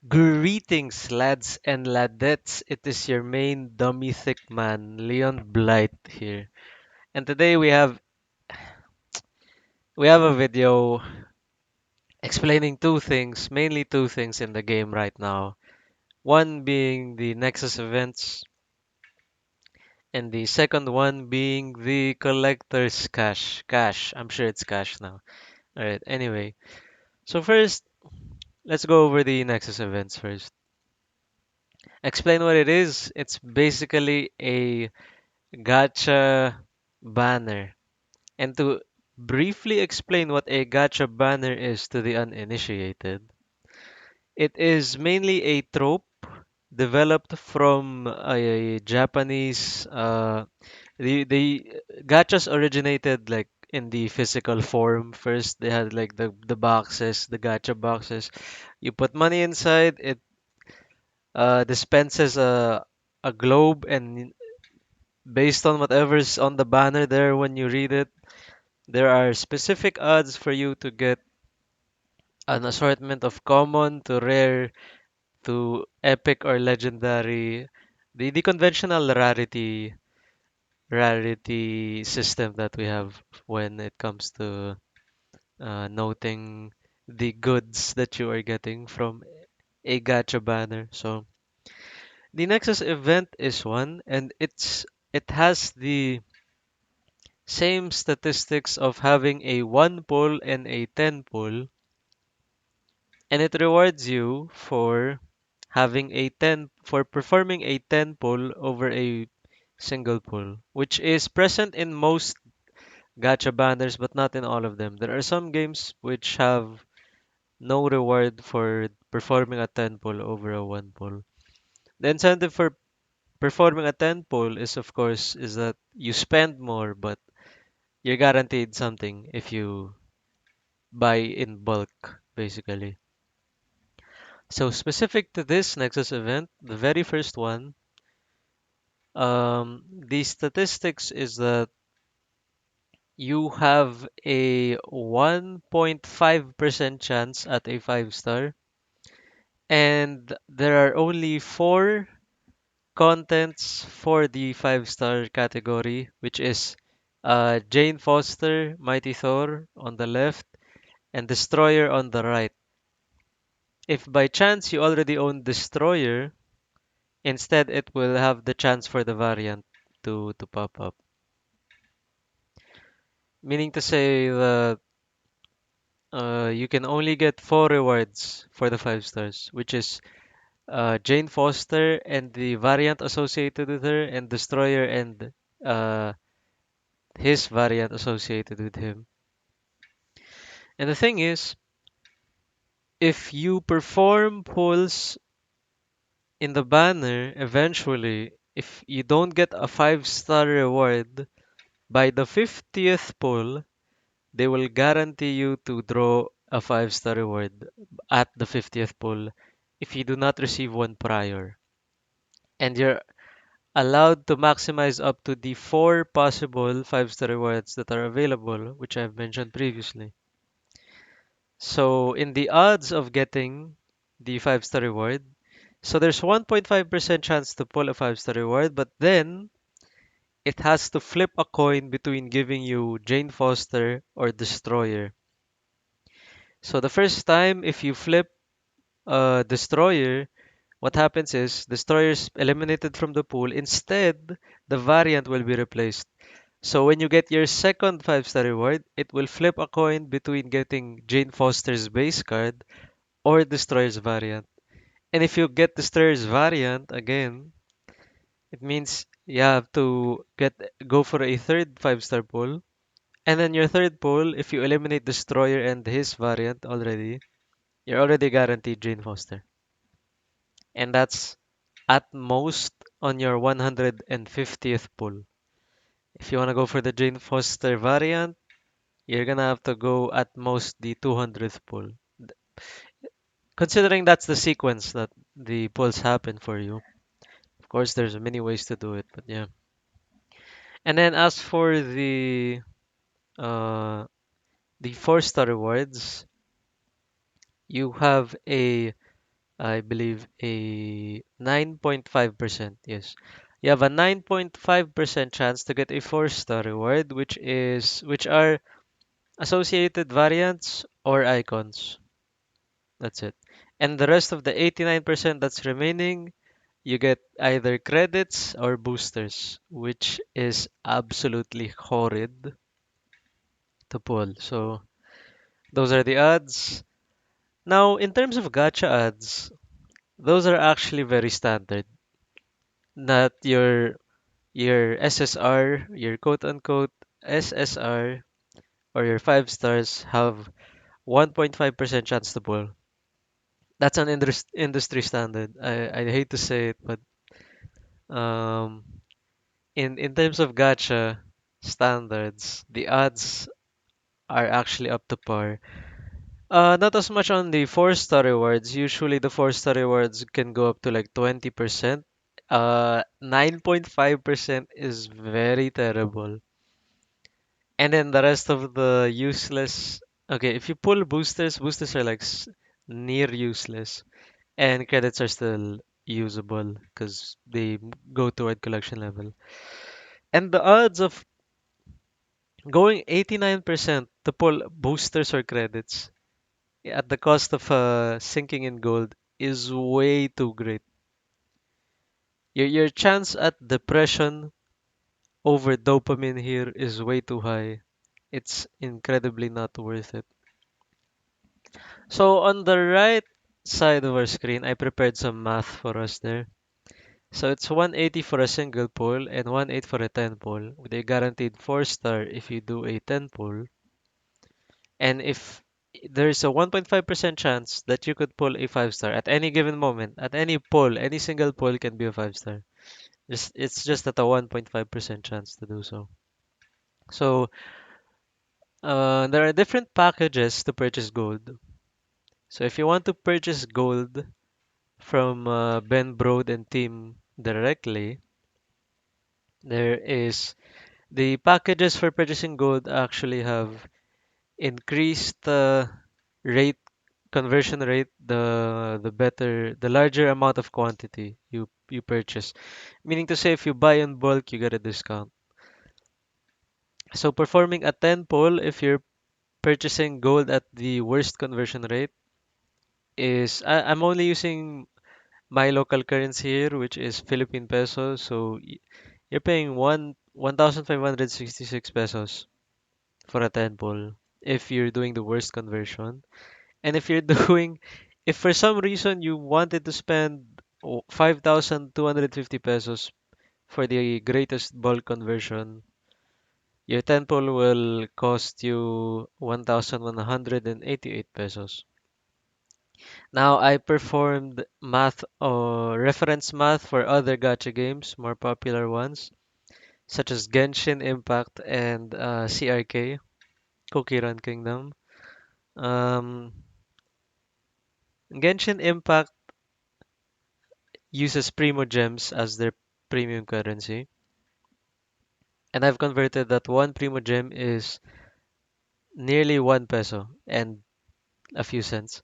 Greetings, lads and ladettes. It is your main dummy thick man, Leon Blight here. And today we have a video explaining two things, mainly two things in the game right now. One being the Nexus events, and the second one being the collector's cash. Cash. I'm sure it's cash now. Alright, anyway. So first, let's go over the Nexus events first. Explain what it is. It's basically a gacha banner. And to briefly explain what a gacha banner is to the uninitiated, it is mainly a trope developed from a Japanese. The gachas originated like in the physical form. First, they had like the boxes, the gacha boxes. You put money inside. It dispenses a globe, and based on whatever's on the banner there when you read it, there are specific odds for you to get an assortment of common to rare to epic or legendary. The conventional rarity system that we have when it comes to noting the goods that you are getting from a gacha banner. So the Nexus event is one, and it has the same statistics of having a 1 pull and a 10 pull, and it rewards you for performing a 10 pull over a single pull, which is present in most gacha banners but not in all of them. There are some games which have no reward for performing a 10 pull over a 1 pull. The incentive for performing a 10 pull is of course is that you spend more, but you're guaranteed something if you buy in bulk, basically. So specific to this Nexus event, the very first one, the statistics is that you have a 1.5% chance at a 5 star, and there are only four contents for the 5 star category, which is Jane Foster, Mighty Thor on the left, and Destroyer on the right. If by chance you already own Destroyer, instead it will have the chance for the variant to pop up. Meaning to say that you can only get four rewards for the 5 stars, which is Jane Foster and the variant associated with her, and Destroyer and uh, his variant associated with him. And the thing is, if you perform pulls in the banner, eventually, if you don't get a 5 star reward by the 50th pull, they will guarantee you to draw a 5 star reward at the 50th pull if you do not receive one prior. And you're allowed to maximize up to the four possible 5 star rewards that are available, which I've mentioned previously. So, in the odds of getting the 5 star reward, so there's 1.5% chance to pull a 5 star reward, but then it has to flip a coin between giving you Jane Foster or Destroyer. So the first time, if you flip Destroyer, what happens is Destroyer's eliminated from the pool. Instead, the variant will be replaced. So when you get your second 5 star reward, it will flip a coin between getting Jane Foster's base card or Destroyer's variant. And if you get Destroyer's variant again, it means you have to go for a third 5 star pull. And then your third pull, if you eliminate Destroyer and his variant already, you're already guaranteed Jane Foster. And that's at most on your 150th pull. If you want to go for the Jane Foster variant, you're gonna have to go at most the 200th pull. Considering that's the sequence that the pulls happen for you. Of course, there's many ways to do it, but yeah. And then as for uh, the 4 star rewards, you have a I believe a 9.5%. Yes. You have a 9.5% chance to get a 4-star reward, which are associated variants or icons. That's it. And the rest of the 89% that's remaining, you get either credits or boosters, which is absolutely horrid to pull. So those are the odds. Now, in terms of gacha ads, those are actually very standard. Not your SSR, your quote unquote SSR or your 5 stars have 1.5% chance to pull. That's an industry standard. I hate to say it, but um, in terms of gacha standards, the odds are actually up to par. Not as much on the 4-star rewards. Usually the 4-star rewards can go up to like 20%. 9.5% is very terrible. And then the rest of the useless. Okay, if you pull boosters, boosters are like near useless, and credits are still usable because they go toward collection level. And the odds of going 89% to pull boosters or credits at the cost of sinking in gold is way too great. Your chance at depression over dopamine here is way too high. It's incredibly not worth it. So on the right side of our screen, I prepared some math for us there. So it's 180 for a single pull and 180 for a 10 pull with a guaranteed 4-star if you do a 10 pull. And if there's a 1.5% chance that you could pull a 5-star at any given moment, at any pull, any single pull can be a 5-star. It's just at a 1.5% chance to do so. So there are different packages to purchase gold. So if you want to purchase gold from Ben Brode and Team directly, there is the packages for purchasing gold actually have increased the rate conversion rate the larger amount of quantity you purchase, meaning to say if you buy in bulk you get a discount. So performing a 10 pull if you're purchasing gold at the worst conversion rate I'm only using my local currency here, which is Philippine peso. So you're paying 1,566 pesos for a 10 pull if you're doing the worst conversion. And if you're doing, if for some reason you wanted to spend 5,250 pesos for the greatest bulk conversion, your 10 pull will cost you 1,188 pesos. Now, I performed math or reference math for other gacha games, more popular ones, such as Genshin Impact and CRK, Cookie Run Kingdom. Um, Genshin Impact uses Primo Gems as their premium currency, and I've converted that one Primo Gem is nearly 1 peso and a few cents.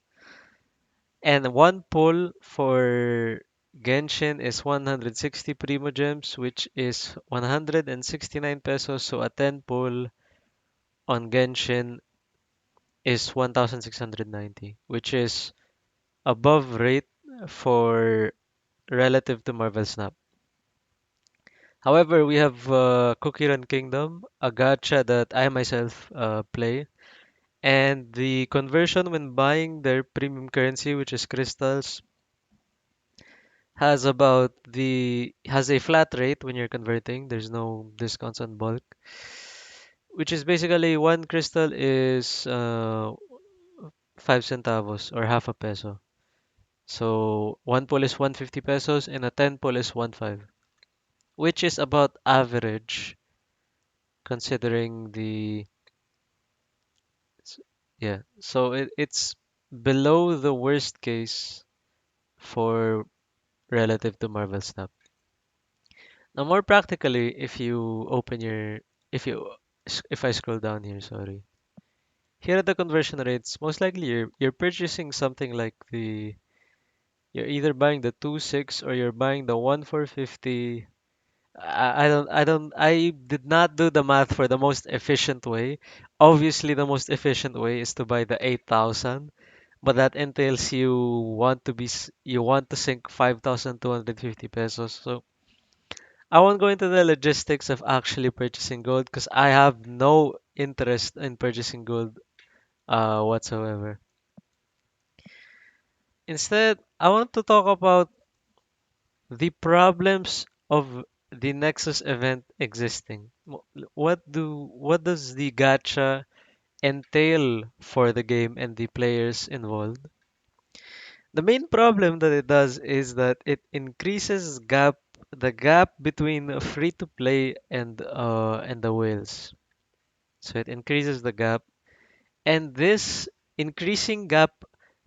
And one pull for Genshin is 160 Primo Gems, which is 169 pesos. So a 10 pull on Genshin is 1,690, which is above rate for relative to Marvel Snap. However, we have Cookie Run Kingdom, a gacha that I myself play, and the conversion when buying their premium currency, which is crystals, has a flat rate when you're converting. There's no discounts on bulk, which is basically one crystal is 5 centavos or half a peso. So one pull is 150 pesos and a 10 pull is 1.5, which is about average considering the yeah. So it's below the worst case for relative to Marvel Snap. Now, more practically, if you open your, if you, if I scroll down here, sorry. Here are the conversion rates. Most likely, you're purchasing something like the You're either buying the 2.6 or you're buying the 1 for 50. I did not do the math for the most efficient way. Obviously, the most efficient way is to buy the 8,000, but that entails you want to sink 5,250 pesos. So I won't go into the logistics of actually purchasing gold because I have no interest in purchasing gold whatsoever. Instead, I want to talk about the problems of the Nexus event existing. What does the gacha entail for the game and the players involved? The main problem that it does is that it increases the gap between free to play and the whales. So it increases the gap, and this increasing gap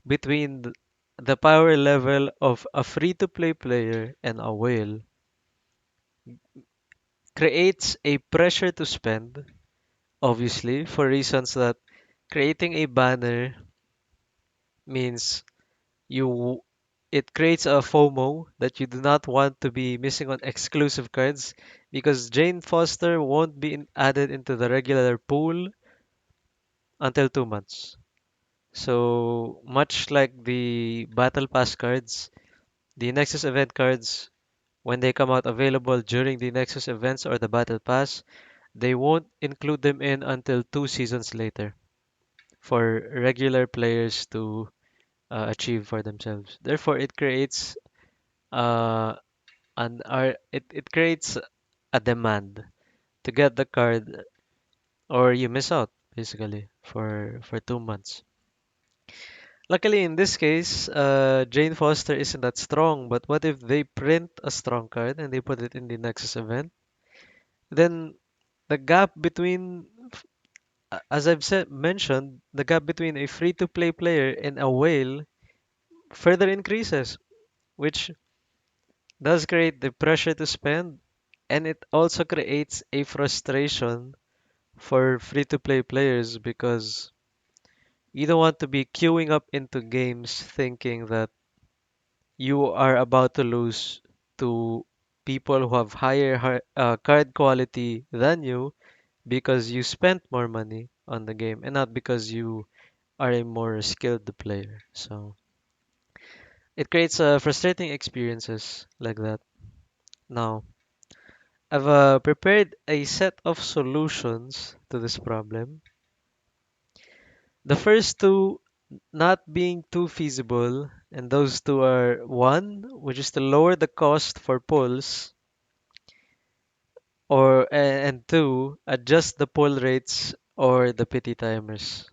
between the power level of a free to play player and a whale creates a pressure to spend, obviously, for reasons that creating a banner means you it creates a FOMO that you do not want to be missing on exclusive cards because Jane Foster won't be added into the regular pool until 2 months. So much like the Battle Pass cards, the Nexus event cards, when they come out available during the Nexus events or the Battle Pass, they won't include them in until 2 seasons later for regular players to achieve for themselves. Therefore, uh, it creates a demand to get the card, or you miss out basically for 2 months. Luckily, in this case, Jane Foster isn't that strong. But what if they print a strong card and they put it in the Nexus event? Then the gap between as I've said mentioned, the gap between a free-to-play player and a whale further increases, which does create the pressure to spend, and it also creates a frustration for free-to-play players because you don't want to be queuing up into games thinking that you are about to lose to people who have higher card quality than you because you spent more money on the game and not because you are a more skilled player. So it creates frustrating experiences like that. Now, I've prepared a set of solutions to this problem. The first two not being too feasible, and those two are one, which is to lower the cost for pulls, and two, adjust the pull rates or the pity timers.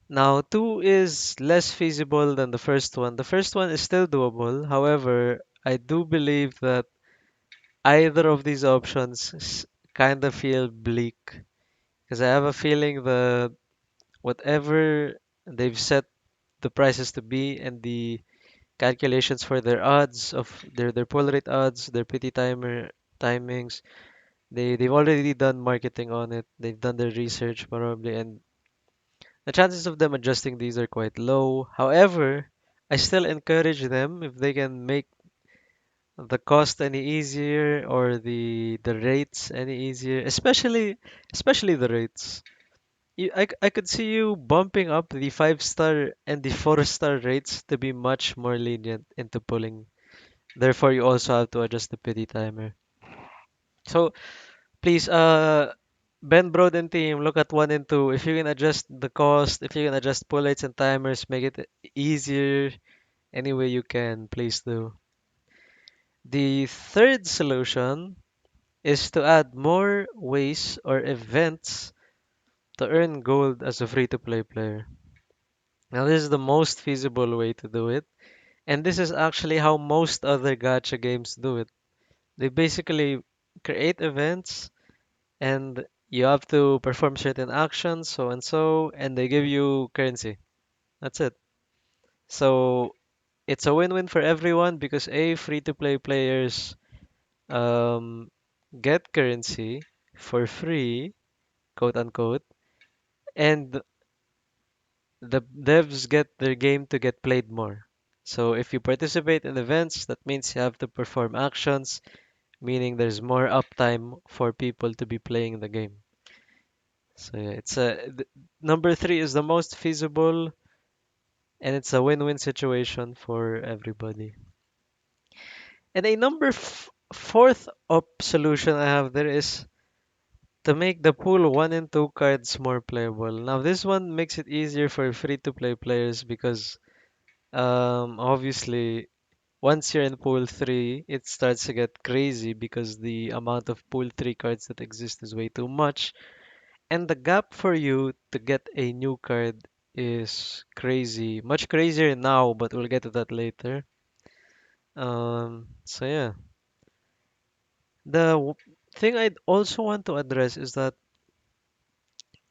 Now, two is less feasible than the first one. The first one is still doable. However, I do believe that either of these options kind of feel bleak because I have a feeling that whatever they've set the prices to be and the calculations for their odds of their pull rate odds, their pity timer timings, they've already done marketing on it. They've done their research probably, and the chances of them adjusting these are quite low. However, I still encourage them if they can make the cost any easier or the rates any easier, especially the rates. I could see you bumping up the 5 star and the 4 star rates to be much more lenient into pulling. Therefore, you also have to adjust the pity timer. So please, Ben Brode and Team, look at 1 and 2. If you can adjust the cost, if you can adjust pull rates and timers, make it easier any way you can, please do. The third solution is to add more ways or events to earn gold as a free-to-play player. Now, this is the most feasible way to do it, and this is actually how most other gacha games do it. They basically create events, and you have to perform certain actions, so and so, and they give you currency. That's it. So it's a win-win for everyone because A, free-to-play players um, get currency for free, quote unquote, and the devs get their game to get played more. So if you participate in events, that means you have to perform actions, meaning there's more uptime for people to be playing the game. So yeah, number three is the most feasible, and it's a win-win situation for everybody. And a fourth solution I have there is to make the pool 1 and 2 cards more playable. Now this one makes it easier for free-to-play players because obviously once you're in pool 3, it starts to get crazy because the amount of pool 3 cards that exist is way too much. And the gap for you to get a new card is crazy. Much crazier now, but we'll get to that later. So yeah. Thing I'd also want to address is that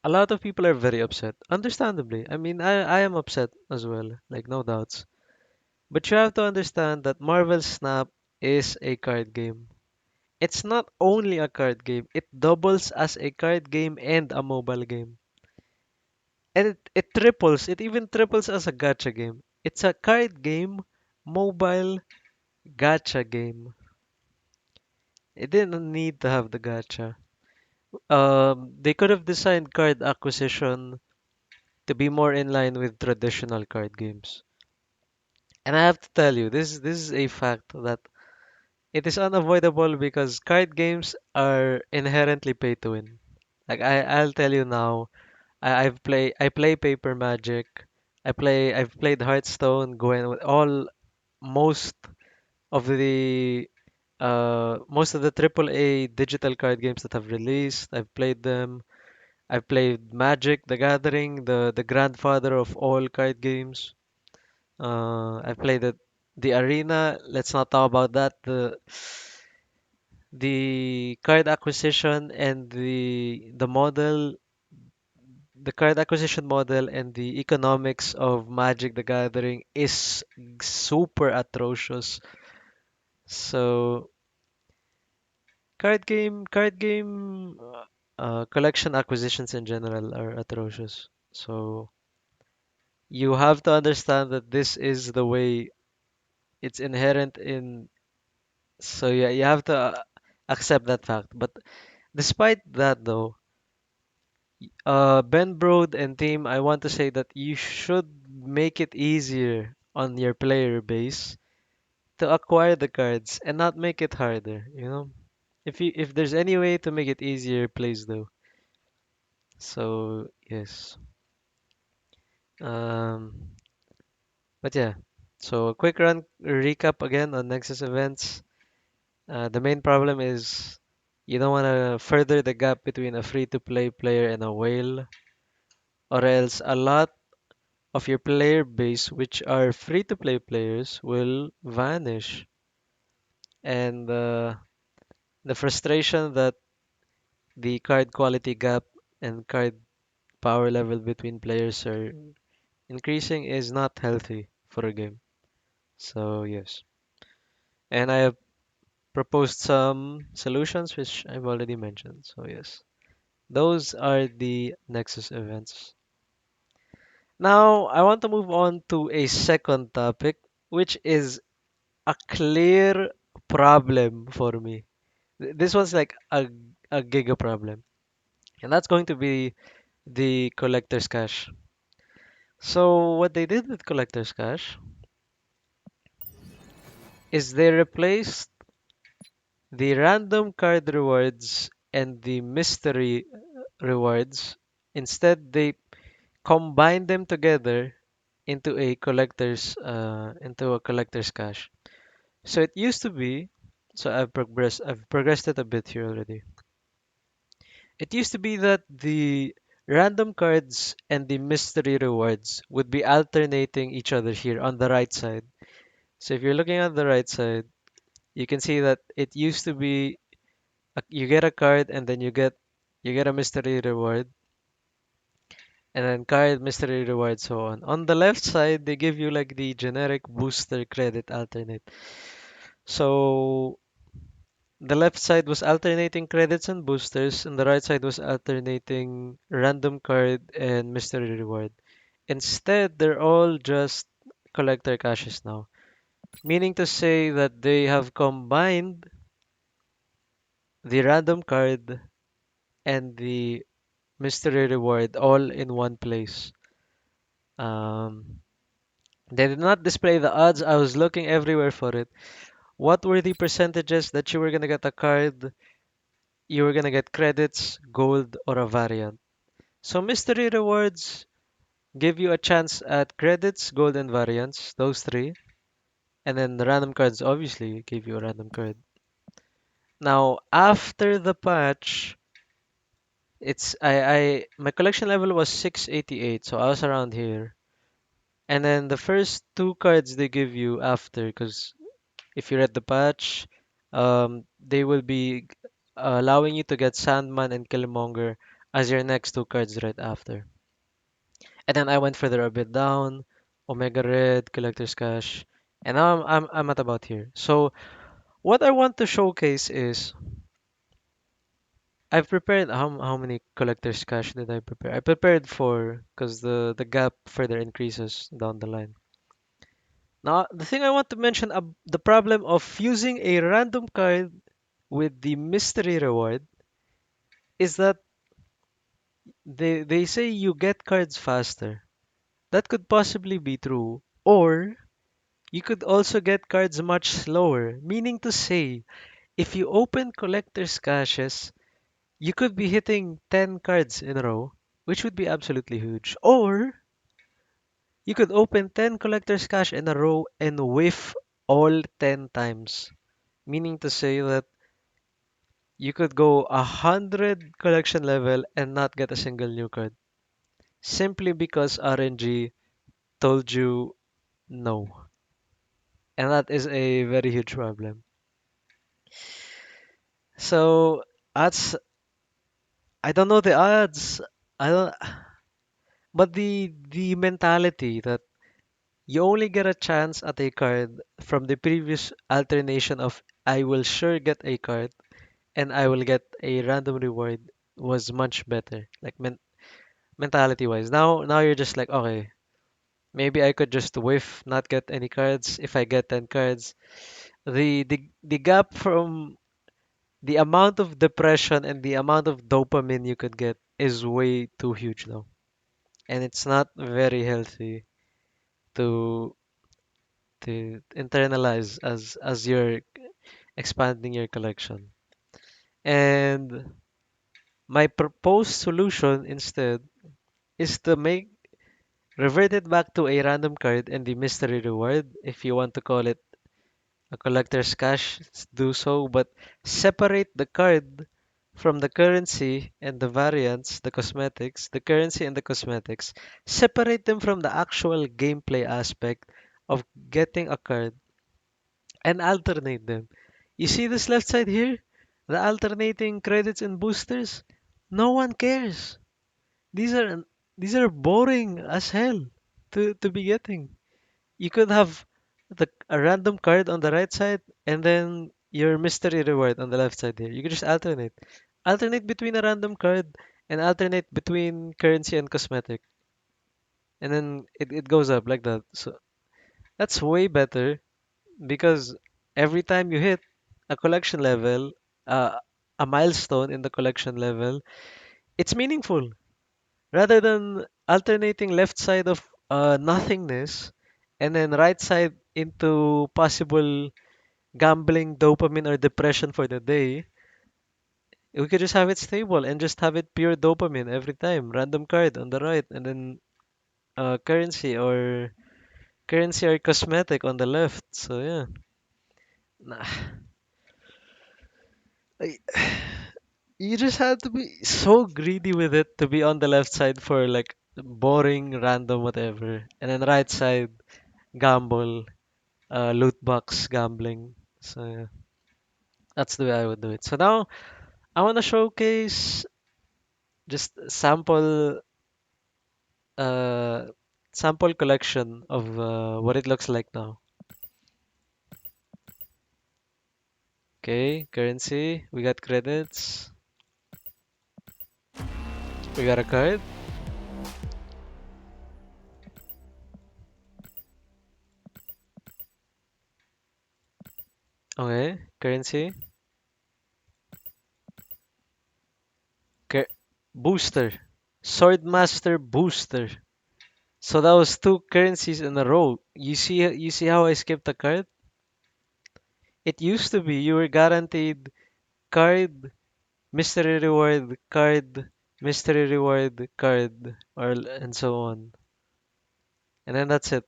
a lot of people are very upset. Understandably. I mean, I am upset as well, like no doubts. But you have to understand that Marvel Snap is a card game. It's not only a card game, it doubles as a card game and a mobile game. And it even triples as a gacha game. It's a card game, mobile, gacha game. It didn't need to have the gacha. They could have designed card acquisition to be more in line with traditional card games. And I have to tell you, this is a fact that it is unavoidable because card games are inherently pay to win. Like I'll tell you now, I play Paper Magic, I've played Hearthstone, going with all most of the most of the AAA digital card games that have released. I've played them. I've played Magic, the Gathering, the grandfather of all card games. I've played the Arena. Let's not talk about that. The card acquisition and the card acquisition model and the economics of Magic the Gathering is super atrocious. So card game collection acquisitions in general are atrocious. So you have to understand that this is the way it's inherent in. So yeah, you have to accept that fact. But despite that, though, Ben Brode and team, I want to say that you should make it easier on your player base to acquire the cards and not make it harder. You know, if there's any way to make it easier, please do. So yes. Um, but yeah. So a quick run recap again on Nexus events. The main problem is you don't want to further the gap between a free-to-play player and a whale, or else a lot of your player base, which are free-to-play players, will vanish. And the frustration that the card quality gap and card power level between players are increasing is not healthy for a game. So yes. And I have proposed some solutions which I've already mentioned. So yes. Those are the Nexus events. Now, I want to move on to a second topic, which is a clear problem for me. This one's like a giga problem, and that's going to be the collector's cash. So, what they did with collector's cash is they replaced the random card rewards and the mystery rewards. Instead, they combined them together into a collector's cash. So it used to be, so I've progressed it a bit here already. It used to be that the random cards and the mystery rewards would be alternating each other here on the right side. So if you're looking at the right side, you can see that it used to be you get a card and then you get a mystery reward and then card mystery reward so on. On the left side, they give you like the generic booster credit alternate. So the left side was alternating credits and boosters, and the right side was alternating random card and mystery reward. Instead, they're all just collector caches now, meaning to say that they have combined the random card and the mystery reward all in one place. Um, they did not display the odds. I was looking everywhere for it. What were the percentages that you were gonna get a card, you were gonna get credits, gold, or a variant? So mystery rewards give you a chance at credits, gold, and variants, those three. And then the random cards obviously give you a random card. Now, after the patch, it's I my collection level was 688, so I was around here. And then the first two cards they give you after, because if you read the patch, they will be allowing you to get Sandman and Killmonger as your next two cards right after. And then I went further a bit down, Omega Red, Collector's Cash, and now I'm at about here. So what I want to showcase is I've prepared how many Collector's Cash did I prepare? I prepared four because the gap further increases down the line. Now the thing I want to mention the problem of using a random card with the mystery reward is that they say you get cards faster. That could possibly be true. Or you could also get cards much slower, meaning to say, if you open collector's caches, you could be hitting 10 cards in a row, which would be absolutely huge. Or you could open 10 collector's cache in a row and whiff all 10 times, meaning to say that you could go 100 collection level and not get a single new card simply because RNG told you no. And that is a very huge problem. So that's I don't know the odds. I don't but the mentality that you only get a chance at a card from the previous alternation of I will sure get a card and I will get a random reward was much better. Like mentality wise. Now you're just like okay, maybe I could just whiff, not get any cards. If I get 10 cards, the gap from the amount of depression and the amount of dopamine you could get is way too huge now. And it's not very healthy to internalize as you're expanding your collection. And my proposed solution instead is to make revert it back to a random card and the mystery reward, if you want to call it a collector's cash, do so, but separate the card from the currency and the variants, the cosmetics, the currency and the cosmetics. Separate them from the actual gameplay aspect of getting a card and alternate them. You see this left side here? The alternating credits and boosters? No one cares. These are these are boring as hell to be getting. You could have a random card on the right side and then your mystery reward on the left side here. You could just alternate. Alternate between a random card and alternate between currency and cosmetic. And then it goes up like that. So that's way better because every time you hit a collection level, a milestone in the collection level, it's meaningful. Rather than alternating left side of nothingness and then right side into possible gambling, dopamine, or depression for the day, we could just have it stable and just have it pure dopamine every time. Random card on the right, and then currency or cosmetic on the left. So yeah, nah, like, you just have to be so greedy with it to be on the left side for like boring, random, whatever, and then right side gamble, loot box gambling. So yeah, that's the way I would do it. So now I want to showcase just uh sample collection of what it looks like now. Okay, currency, we got credits, we got a card, Okay, currency. Cur Booster. Swordmaster Booster. So that was two currencies in a row. You see how I skipped a card? It used to be you were guaranteed card, mystery reward, card, mystery reward, card, or and so on. And then that's it.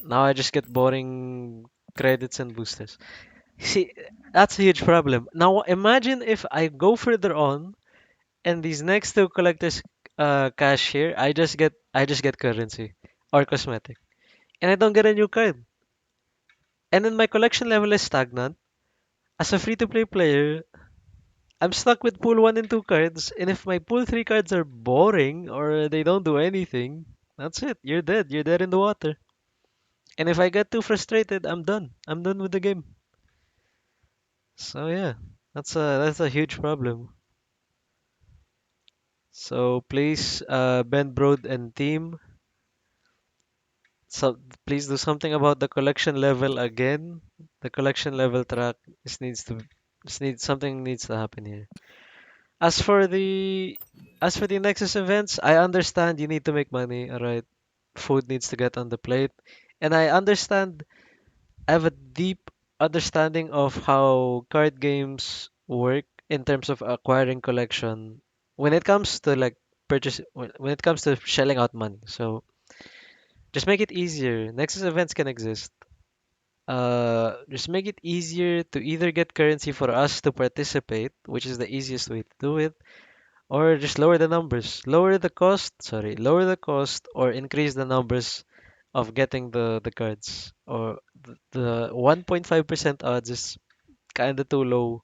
Now I just get boring credits and boosters. See, that's a huge problem. Now imagine if I go further on and these next two collectors cash here, I just get currency or cosmetic. And I don't get a new card. And then my collection level is stagnant. As a free to play player, I'm stuck with pool 1 and 2 cards, and if my pool 3 cards are boring or they don't do anything, that's it. You're dead. You're dead in the water. And if I get too frustrated, I'm done. I'm done with the game. So yeah, that's a huge problem. So please, Ben Brode and team, so please do something about the collection level again. The collection level track. This needs to. This needs something needs to happen here. As for the as for the Nexus events, I understand you need to make money, alright. Food needs to get on the plate. And I understand I have a deep understanding of how card games work in terms of acquiring collection when it comes to like purchase when it comes to shelling out money. So just make it easier. Nexus events can exist. Just make it easier to either get currency for us to participate, which is the easiest way to do it, or just lower the numbers. Lower the cost or increase the numbers of getting the cards. Or the 1.5% odds is kind of too low.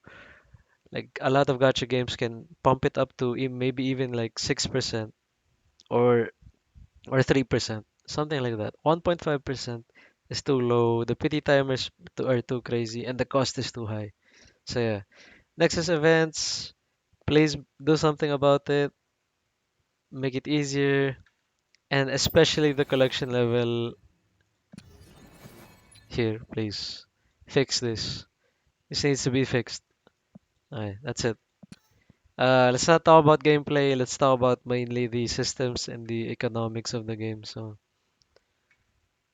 Like a lot of gacha games can pump it up to maybe even like 6% or 3%, something like that. 1.5% is too low. The pity timers are too crazy and the cost is too high. So yeah, Nexus events, please do something about it. Make it easier. And especially the collection level here, please. Fix this. This needs to be fixed. Alright, that's it. Let's not talk about gameplay. Let's talk about mainly the systems and the economics of the game. So,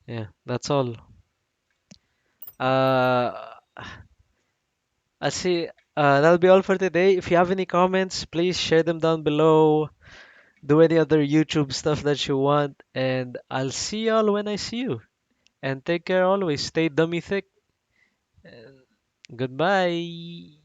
yeah, that's all. Uh, I see. That'll be all for today. If you have any comments, please share them down below. Do any other YouTube stuff that you want, and I'll see y'all when I see you. And take care always. Stay dummy thick. And goodbye.